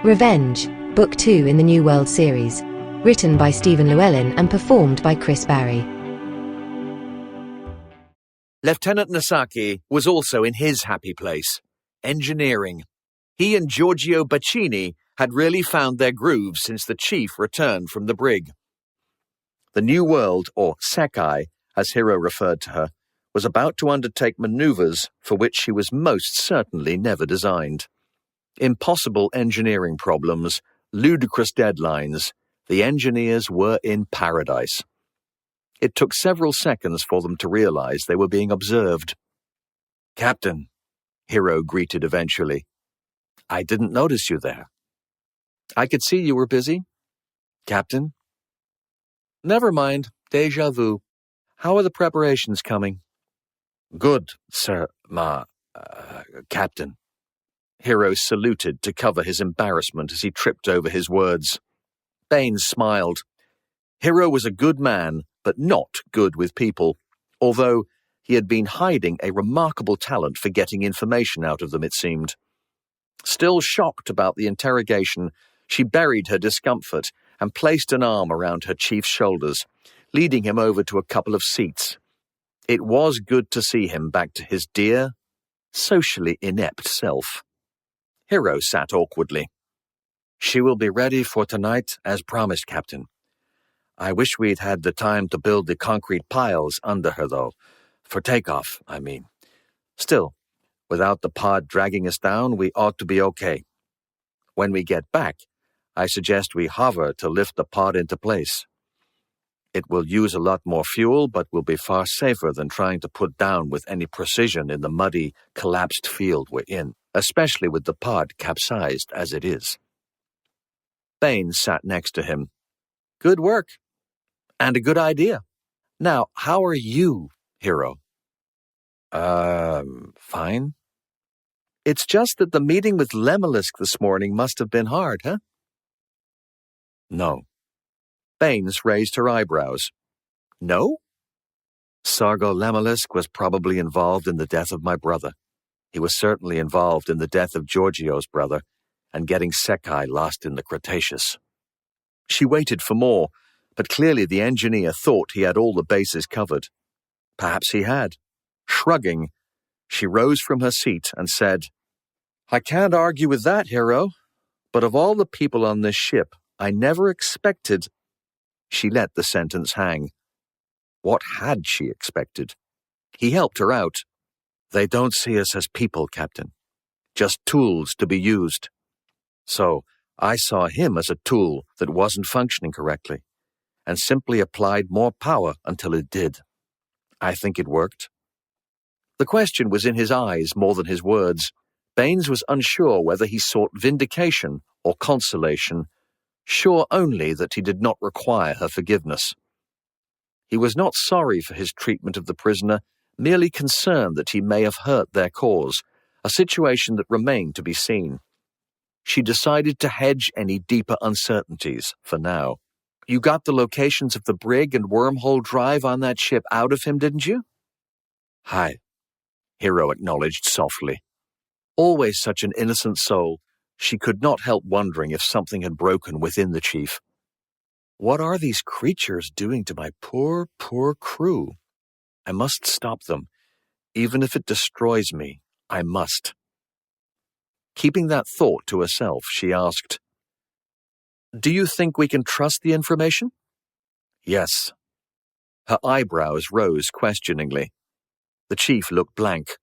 Revenge, Book 2 in the New World series. Written by Stephen Llewelyn and performed by Chris Barrie. Lieutenant Nasaki was also in his happy place, engineering. He and Giorgio Baccini had really found their groove since the chief returned from the brig. The New World, or Sekai, as Hiro referred to her, was about to undertake maneuvers for which she was most certainly never designed. Impossible engineering problems, ludicrous deadlines, the engineers were in paradise. It took several seconds for them to realize they were being observed. "Captain," Hiro greeted eventually. "I didn't notice you there." "I could see you were busy." "Captain?" "Never mind, déjà vu. How are the preparations coming?" "Good, sir, Captain." Hiro saluted to cover his embarrassment as he tripped over his words. Baines smiled. Hiro was a good man, but not good with people, although he had been hiding a remarkable talent for getting information out of them, it seemed. Still shocked about the interrogation, she buried her discomfort and placed an arm around her chief's shoulders, leading him over to a couple of seats. It was good to see him back to his dear, socially inept self. Hiro sat awkwardly. "She will be ready for tonight, as promised, Captain. I wish we'd had the time to build the concrete piles under her, though. For takeoff, I mean. Still, without the pod dragging us down, we ought to be okay. When we get back, I suggest we hover to lift the pod into place. It will use a lot more fuel, but will be far safer than trying to put down with any precision in the muddy, collapsed field we're in, especially with the pod capsized as it is." Baines sat next to him. "Good work. And a good idea. Now, how are you, Hiro?" Fine. It's just that the meeting with Lemelisk this morning must have been hard, huh?" "No." Baines raised her eyebrows. "No?" "Sargo Lemelisk was probably involved in the death of my brother. He was certainly involved in the death of Giorgio's brother, and getting Sekai lost in the Cretaceous." She waited for more, but clearly the engineer thought he had all the bases covered. Perhaps he had. Shrugging, she rose from her seat and said, "I can't argue with that, Hiro, but of all the people on this ship, I never expected—" She let the sentence hang. What had she expected? He helped her out. "They don't see us as people, Captain. Just tools to be used. So I saw him as a tool that wasn't functioning correctly, and simply applied more power until it did. I think it worked." The question was in his eyes more than his words. Baines was unsure whether he sought vindication or consolation, sure only that he did not require her forgiveness. He was not sorry for his treatment of the prisoner, merely concerned that he may have hurt their cause, a situation that remained to be seen. She decided to hedge any deeper uncertainties for now. "You got the locations of the brig and wormhole drive on that ship out of him, didn't you?" "Hi," Hiro acknowledged softly. Always such an innocent soul, she could not help wondering if something had broken within the chief. "What are these creatures doing to my poor, poor crew? I must stop them. Even if it destroys me, I must." Keeping that thought to herself, she asked, "Do you think we can trust the information?" "Yes." Her eyebrows rose questioningly. The chief looked blank.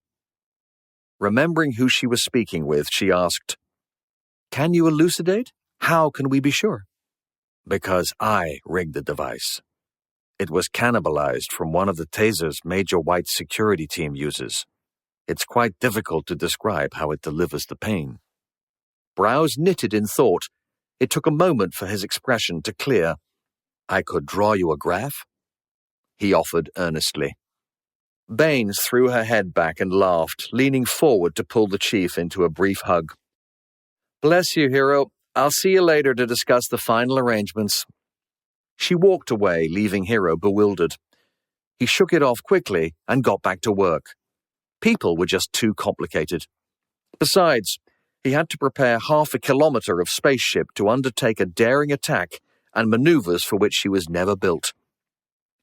Remembering who she was speaking with, she asked, "Can you elucidate? How can we be sure?" "Because I rigged the device. It was cannibalized from one of the tasers Major White's security team uses. It's quite difficult to describe how it delivers the pain." Brows knitted in thought, it took a moment for his expression to clear. "I could draw you a graph?" he offered earnestly. Baines threw her head back and laughed, leaning forward to pull the chief into a brief hug. "Bless you, Hiro. I'll see you later to discuss the final arrangements." She walked away, leaving Hiro bewildered. He shook it off quickly and got back to work. People were just too complicated. Besides, He had to prepare 1/2 kilometre of spaceship to undertake a daring attack and manoeuvres for which she was never built.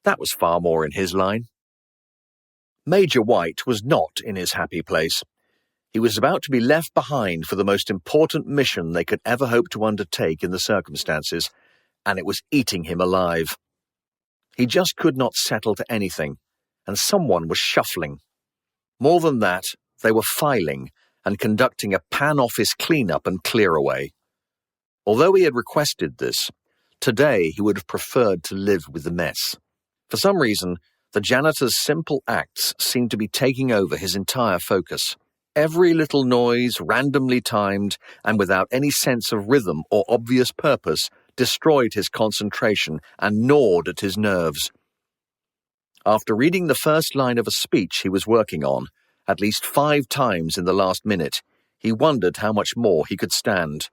That was far more in his line. Major White was not in his happy place. He was about to be left behind for the most important mission they could ever hope to undertake in the circumstances, and it was eating him alive. He just could not settle to anything, and someone was shuffling. More than that, they were filing and conducting a pan-office clean-up and clear-away. Although he had requested this, today he would have preferred to live with the mess. For some reason, the janitor's simple acts seemed to be taking over his entire focus. Every little noise, randomly timed and without any sense of rhythm or obvious purpose, destroyed his concentration and gnawed at his nerves. After reading the first line of a speech he was working on, at least 5 times in the last minute, he wondered how much more he could stand.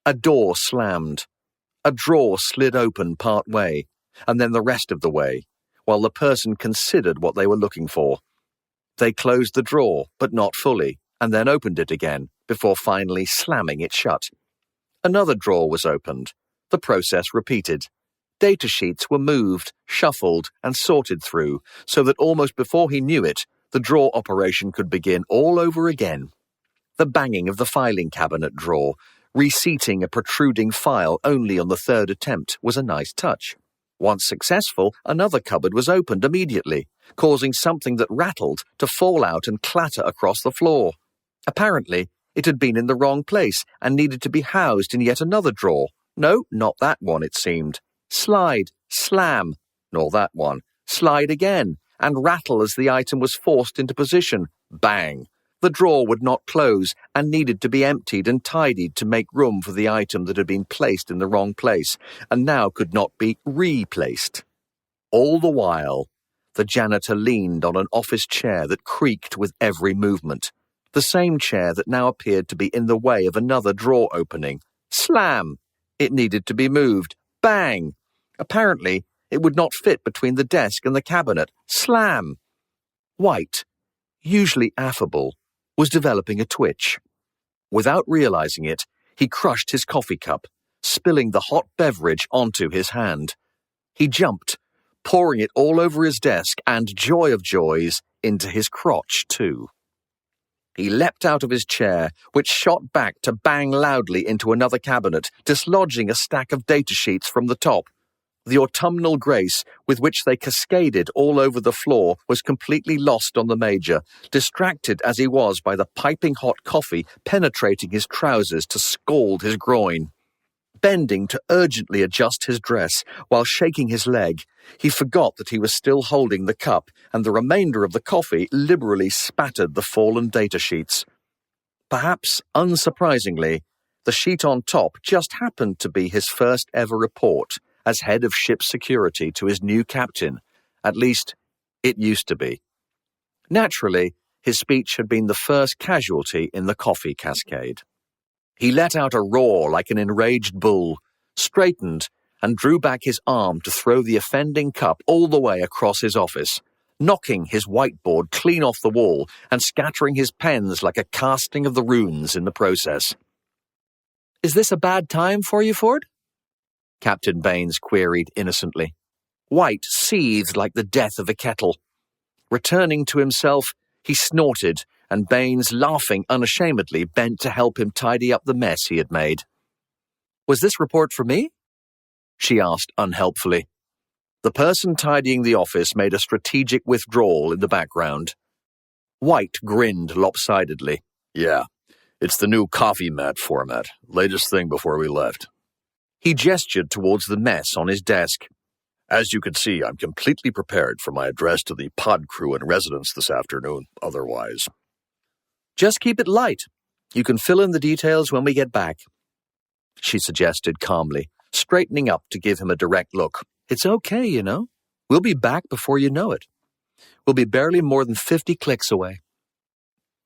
A door slammed. A drawer slid open part way, and then the rest of the way, while the person considered what they were looking for. They closed the drawer, but not fully, and then opened it again, before finally slamming it shut. Another drawer was opened. The process repeated. Datasheets were moved, shuffled, and sorted through, so that almost before he knew it, the drawer operation could begin all over again. The banging of the filing cabinet drawer, reseating a protruding file only on the 3rd attempt, was a nice touch. Once successful, another cupboard was opened immediately, causing something that rattled to fall out and clatter across the floor. Apparently, it had been in the wrong place and needed to be housed in yet another drawer. No, not that one, it seemed. Slide, slam, nor that one. Slide again, and rattle as the item was forced into position. Bang! The drawer would not close and needed to be emptied and tidied to make room for the item that had been placed in the wrong place and now could not be replaced. All the while, the janitor leaned on an office chair that creaked with every movement, the same chair that now appeared to be in the way of another drawer opening. Slam! It needed to be moved. Bang! Apparently, it would not fit between the desk and the cabinet. Slam! White, usually affable, was developing a twitch. Without realizing it, he crushed his coffee cup, spilling the hot beverage onto his hand. He jumped, pouring it all over his desk and, joy of joys, into his crotch too. He leapt out of his chair, which shot back to bang loudly into another cabinet, dislodging a stack of datasheets from the top. The autumnal grace with which they cascaded all over the floor was completely lost on the Major, distracted as he was by the piping hot coffee penetrating his trousers to scald his groin. Bending to urgently adjust his dress while shaking his leg, he forgot that he was still holding the cup, and the remainder of the coffee liberally spattered the fallen datasheets. Perhaps, unsurprisingly, the sheet on top just happened to be his first ever report as head of ship security to his new captain. At least, it used to be. Naturally, his speech had been the first casualty in the coffee cascade. He let out a roar like an enraged bull, straightened, and drew back his arm to throw the offending cup all the way across his office, knocking his whiteboard clean off the wall and scattering his pens like a casting of the runes in the process. "Is this a bad time for you, Ford?" Captain Baines queried innocently. White seethed like the death of a kettle. Returning to himself, he snorted, and Baines, laughing unashamedly, bent to help him tidy up the mess he had made. "Was this report for me?" she asked unhelpfully. The person tidying the office made a strategic withdrawal in the background. White grinned lopsidedly. "Yeah, it's the new coffee mat format, latest thing before we left." He gestured towards the mess on his desk. "As you can see, I'm completely prepared for my address to the pod crew in residence this afternoon, otherwise." "Just keep it light. You can fill in the details when we get back," she suggested calmly, straightening up to give him a direct look. "It's okay, you know. We'll be back before you know it. We'll be barely more than 50 clicks away."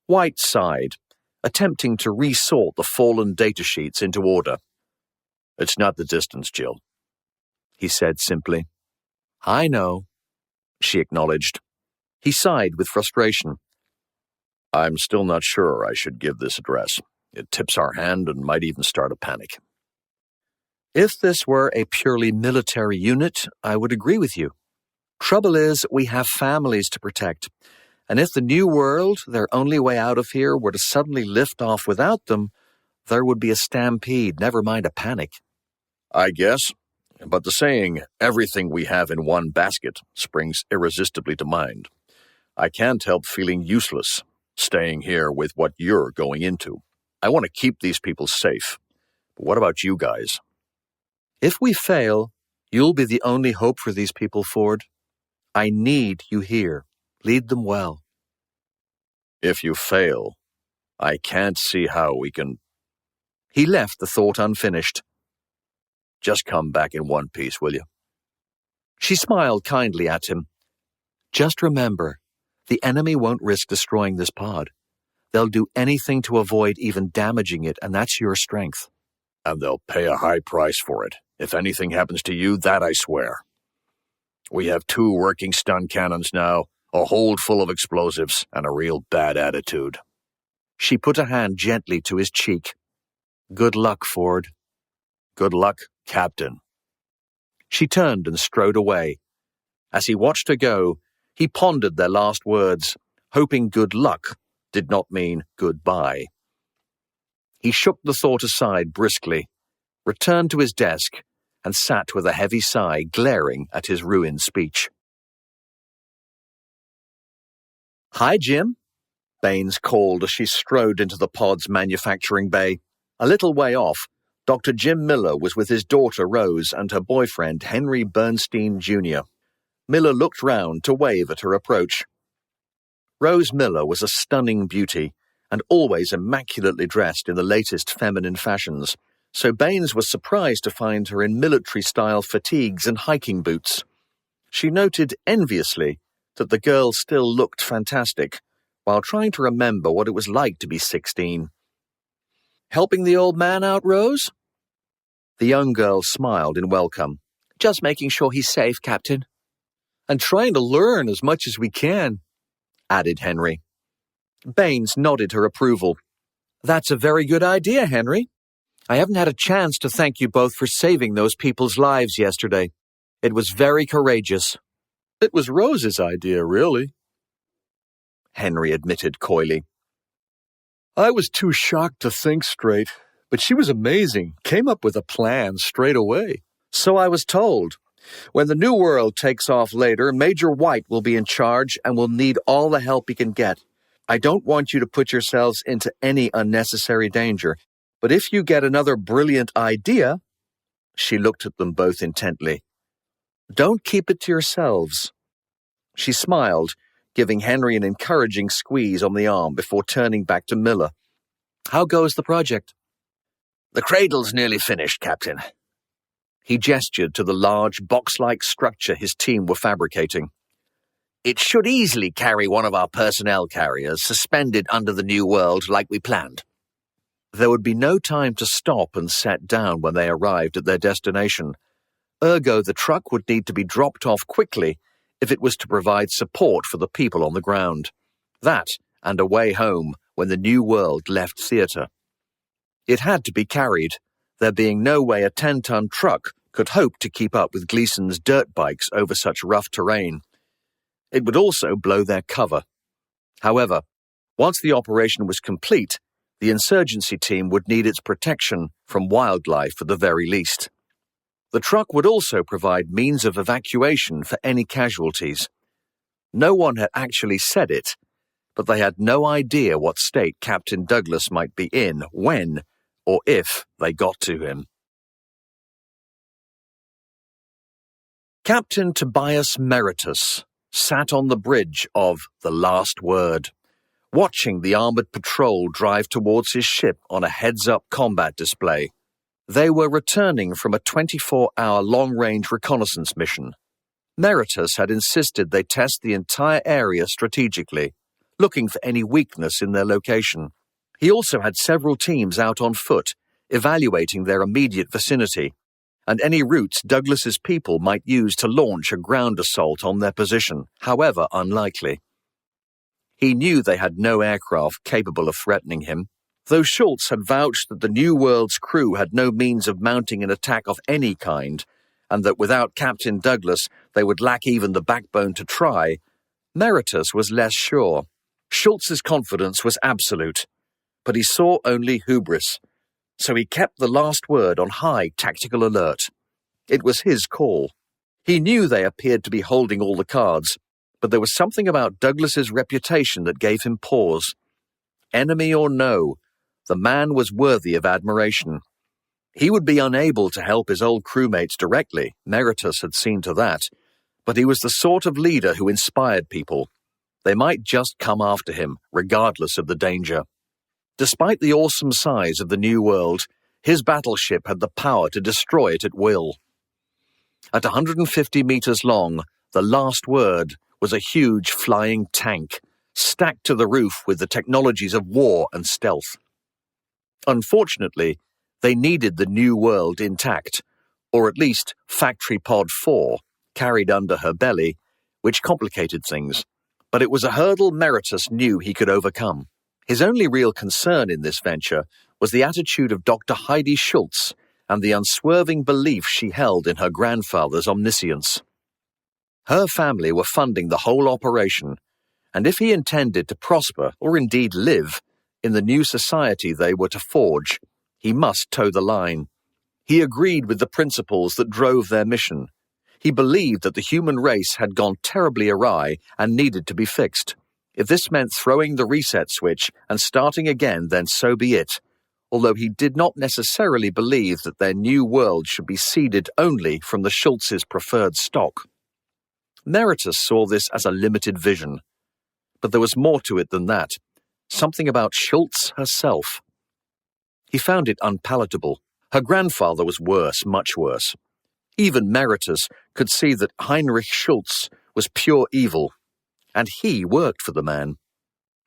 White sighed, attempting to resort the fallen datasheets into order. "It's not the distance, Jill," he said simply. "I know," she acknowledged. He sighed with frustration. "I'm still not sure I should give this address. It tips our hand and might even start a panic. If this were a purely military unit, I would agree with you. Trouble is, we have families to protect, and if the New World, their only way out of here, were to suddenly lift off without them, there would be a stampede, never mind a panic. I guess, but the saying, everything we have in one basket, springs irresistibly to mind. I can't help feeling useless, staying here with what you're going into. I want to keep these people safe. But what about you guys? If we fail, you'll be the only hope for these people, Ford. I need you here. Lead them well. If you fail, I can't see how we can... He left the thought unfinished. Just come back in one piece, will you? She smiled kindly at him. Just remember, the enemy won't risk destroying this pod. They'll do anything to avoid even damaging it, and that's your strength. And they'll pay a high price for it. If anything happens to you, that I swear. We have 2 working stun cannons now, a hold full of explosives, and a real bad attitude. She put a hand gently to his cheek. Good luck, Ford. Good luck, Captain. She turned and strode away. As he watched her go, he pondered their last words, hoping good luck did not mean goodbye. He shook the thought aside briskly, returned to his desk, and sat with a heavy sigh glaring at his ruined speech. Hi, Jim, Baines called as she strode into the pod's manufacturing bay. A little way off, Dr. Jim Miller was with his daughter Rose and her boyfriend Henry Bernstein, Jr. Miller looked round to wave at her approach. Rose Miller was a stunning beauty, and always immaculately dressed in the latest feminine fashions, so Baines was surprised to find her in military-style fatigues and hiking boots. She noted enviously that the girl still looked fantastic, while trying to remember what it was like to be 16. Helping the old man out, Rose? The young girl smiled in welcome. Just making sure he's safe, Captain. And trying to learn as much as we can, added Henry. Baines nodded her approval. That's a very good idea, Henry. I haven't had a chance to thank you both for saving those people's lives yesterday. It was very courageous. It was Rose's idea, really, Henry admitted coyly. I was too shocked to think straight, but she was amazing, came up with a plan straight away. So I was told. When the New World takes off later, Major White will be in charge and will need all the help he can get. I don't want you to put yourselves into any unnecessary danger, but if you get another brilliant idea, she looked at them both intently, don't keep it to yourselves. She smiled, giving Henry an encouraging squeeze on the arm before turning back to Miller. How goes the project? The cradle's nearly finished, Captain. He gestured to the large box-like structure his team were fabricating. It should easily carry one of our personnel carriers suspended under the New World like we planned. There would be no time to stop and set down when they arrived at their destination. Ergo, the truck would need to be dropped off quickly if it was to provide support for the people on the ground. That, and a way home when the New World left theatre. It had to be carried, there being no way a 10-ton truck could hope to keep up with Gleason's dirt bikes over such rough terrain. It would also blow their cover. However, once the operation was complete, the insurgency team would need its protection from wildlife at the very least. The truck would also provide means of evacuation for any casualties. No one had actually said it, but they had no idea what state Captain Douglas might be in when or if they got to him. Captain Tobias Meritus sat on the bridge of The Last Word, watching the armoured patrol drive towards his ship on a heads-up combat display. They were returning from a 24-hour long-range reconnaissance mission. Meritus had insisted they test the entire area strategically, looking for any weakness in their location. He also had several teams out on foot, evaluating their immediate vicinity, and any routes Douglas's people might use to launch a ground assault on their position, however unlikely. He knew they had no aircraft capable of threatening him. Though Schultz had vouched that the New World's crew had no means of mounting an attack of any kind, and that without Captain Douglas they would lack even the backbone to try, Meritus was less sure. Schultz's confidence was absolute, but he saw only hubris, so he kept the last word on high tactical alert. It was his call. He knew they appeared to be holding all the cards, but there was something about Douglas's reputation that gave him pause. Enemy or no, the man was worthy of admiration. He would be unable to help his old crewmates directly, Meritus had seen to that, but he was the sort of leader who inspired people. They might just come after him, regardless of the danger. Despite the awesome size of the New World, his battleship had the power to destroy it at will. At 150 meters long, the Last Word was a huge flying tank, stacked to the roof with the technologies of war and stealth. Unfortunately, they needed the New World intact, or at least Factory Pod 4, carried under her belly, which complicated things. But it was a hurdle Meritus knew he could overcome. His only real concern in this venture was the attitude of Dr. Heidi Schultz and the unswerving belief she held in her grandfather's omniscience. Her family were funding the whole operation, and if he intended to prosper, or indeed live, in the new society they were to forge, he must toe the line. He agreed with the principles that drove their mission. He believed that the human race had gone terribly awry and needed to be fixed. If this meant throwing the reset switch and starting again, then so be it, although he did not necessarily believe that their new world should be seeded only from the Schultz's preferred stock. Meritus saw this as a limited vision, but there was more to it than that, something about Schultz herself. He found it unpalatable. Her grandfather was worse, much worse. Even Meritus could see that Heinrich Schultz was pure evil, and he worked for the man.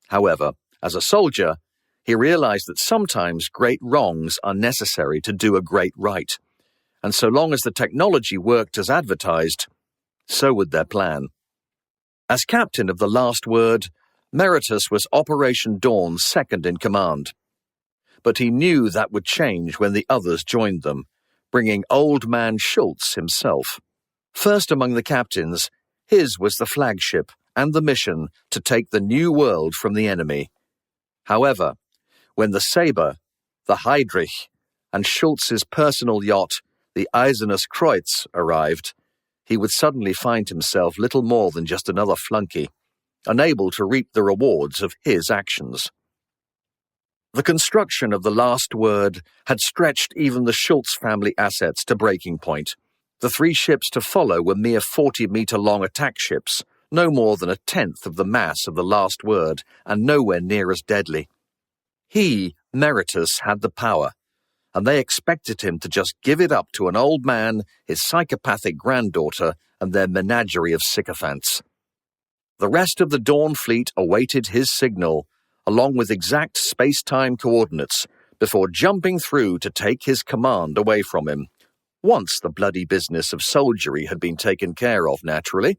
However, as a soldier, he realized that sometimes great wrongs are necessary to do a great right, and so long as the technology worked as advertised, so would their plan. As captain of the Last Word, Meritus was Operation Dawn's second in command. But he knew that would change when the others joined them, bringing Old Man Schultz himself. First among the captains, his was the flagship and the mission to take the New World from the enemy. However, when the Sabre, the Heydrich, and Schultz's personal yacht, the Eisernes Kreuz, arrived, he would suddenly find himself little more than just another flunky, unable to reap the rewards of his actions. The construction of the Last Word had stretched even the Schultz family assets to breaking point. The 3 ships to follow were mere 40-meter-long attack ships, no more than a tenth of the mass of the Last Word, and nowhere near as deadly. He, Meritus, had the power, and they expected him to just give it up to an old man, his psychopathic granddaughter, and their menagerie of sycophants. The rest of the Dawn fleet awaited his signal, along with exact space-time coordinates, before jumping through to take his command away from him, once the bloody business of soldiery had been taken care of, naturally.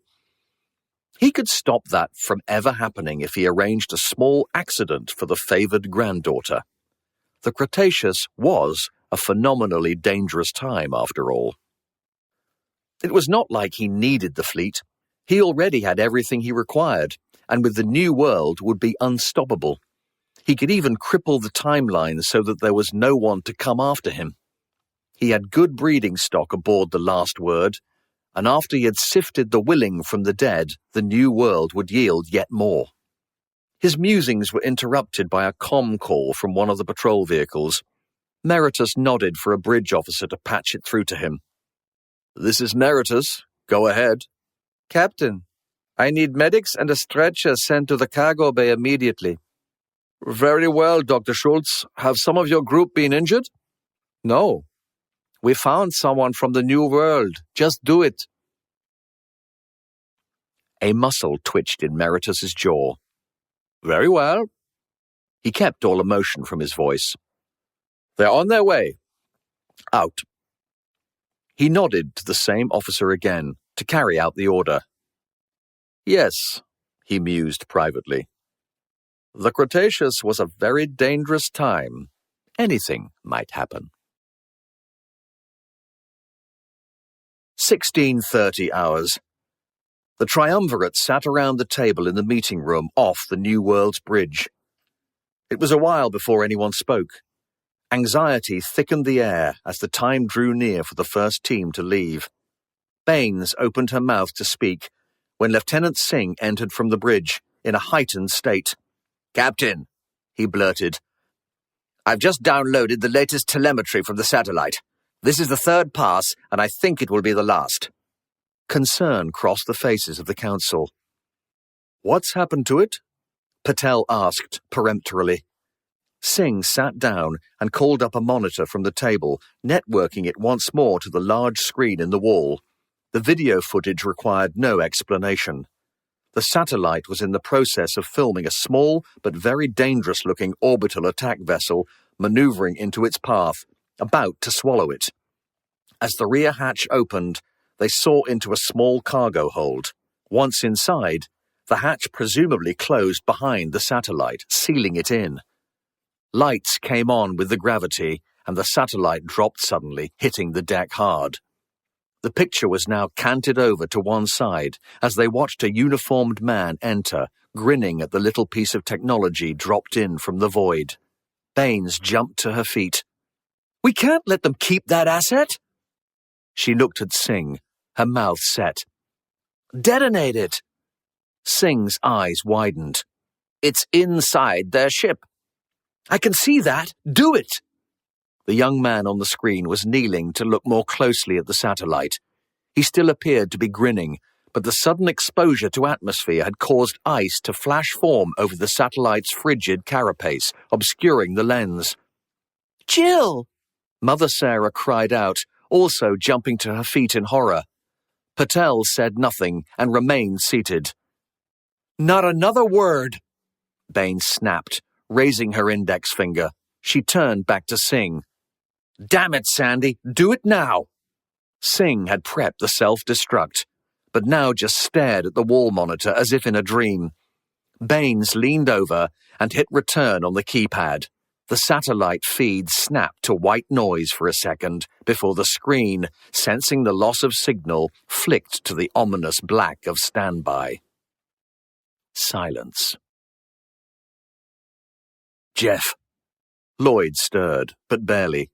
He could stop that from ever happening if he arranged a small accident for the favoured granddaughter. The Cretaceous was a phenomenally dangerous time, after all. It was not like he needed the fleet. He already had everything he required, and with the New World would be unstoppable. He could even cripple the timeline so that there was no one to come after him. He had good breeding stock aboard the Last Word, and after he had sifted the willing from the dead, the New World would yield yet more. His musings were interrupted by a comm call from one of the patrol vehicles. Meritus nodded for a bridge officer to patch it through to him. "This is Meritus. Go ahead." "Captain, I need medics and a stretcher sent to the cargo bay immediately." "Very well, Dr. Schultz. Have some of your group been injured?" "No. We found someone from the New World. Just do it." A muscle twitched in Meritus's jaw. "Very well." He kept all emotion from his voice. "They're on their way. Out." He nodded to the same officer again to carry out the order. "Yes," he mused privately. The Cretaceous was a very dangerous time. Anything might happen. 1630 hours. The triumvirate sat around the table in the meeting room off the New World's bridge. It was a while before anyone spoke. Anxiety thickened the air as the time drew near for the first team to leave. Baines opened her mouth to speak when Lieutenant Singh entered from the bridge in a heightened state. "Captain," he blurted, "I've just downloaded the latest telemetry from the satellite. This is the third pass, and I think it will be the last." Concern crossed the faces of the council. "What's happened to it?" Patel asked peremptorily. Singh sat down and called up a monitor from the table, networking it once more to the large screen in the wall. The video footage required no explanation. The satellite was in the process of filming a small but very dangerous-looking orbital attack vessel maneuvering into its path, about to swallow it. As the rear hatch opened, they saw into a small cargo hold. Once inside, the hatch presumably closed behind the satellite, sealing it in. Lights came on with the gravity, and the satellite dropped suddenly, hitting the deck hard. The picture was now canted over to one side as they watched a uniformed man enter, grinning at the little piece of technology dropped in from the void. Baines jumped to her feet. "We can't let them keep that asset!" She looked at Singh, her mouth set. "Detonate it!" Singh's eyes widened. "It's inside their ship." "I can see that. Do it!" The young man on the screen was kneeling to look more closely at the satellite. He still appeared to be grinning, but the sudden exposure to atmosphere had caused ice to flash form over the satellite's frigid carapace, obscuring the lens. "Jill!" Mother Sarah cried out, also jumping to her feet in horror. Patel said nothing and remained seated. "Not another word!" Baines snapped, raising her index finger. She turned back to Singh. "Damn it, Sandy, do it now!" Singh had prepped the self-destruct, but now just stared at the wall monitor as if in a dream. Baines leaned over and hit return on the keypad. The satellite feed snapped to white noise for a second before the screen, sensing the loss of signal, flicked to the ominous black of standby. Silence. "Jeff." Lloyd stirred, but barely.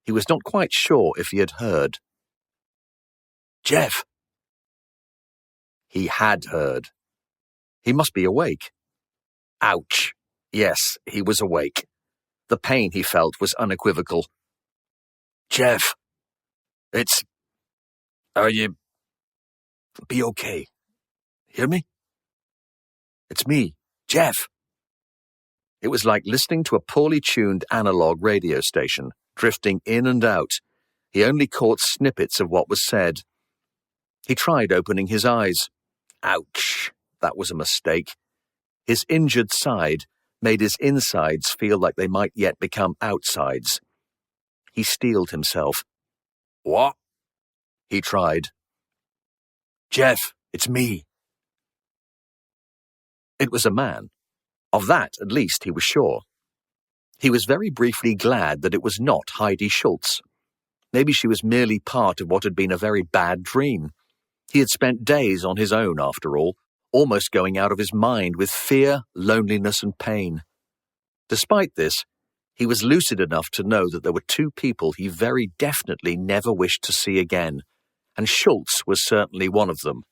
He was not quite sure if he had heard. "Jeff." He had heard. He must be awake. Ouch. Yes, he was awake. The pain he felt was unequivocal. "Jeff. Are you... Be okay. Hear me? It's me, Jeff." It was like listening to a poorly tuned analog radio station, drifting in and out. He only caught snippets of what was said. He tried opening his eyes. Ouch, that was a mistake. His injured side made his insides feel like they might yet become outsides. He steeled himself. "What?" he tried. "Jeff, it's me." It was a man. Of that, at least, he was sure. He was very briefly glad that it was not Heidi Schultz. Maybe she was merely part of what had been a very bad dream. He had spent days on his own, after all, almost going out of his mind with fear, loneliness, and pain. Despite this, he was lucid enough to know that there were two people he very definitely never wished to see again, and Schultz was certainly one of them.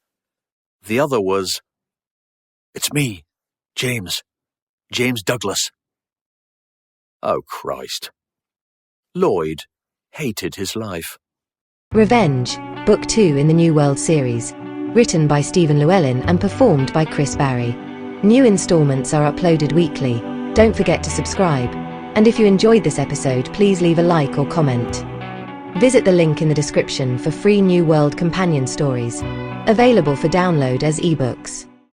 The other was... "It's me, James Douglas." Oh, Christ. Lloyd hated his life. Revenge, Book 2 in the New World series. Written by Stephen Llewelyn and performed by Chris Barrie. New installments are uploaded weekly. Don't forget to subscribe. And if you enjoyed this episode, please leave a like or comment. Visit the link in the description for free New World companion stories, available for download as ebooks.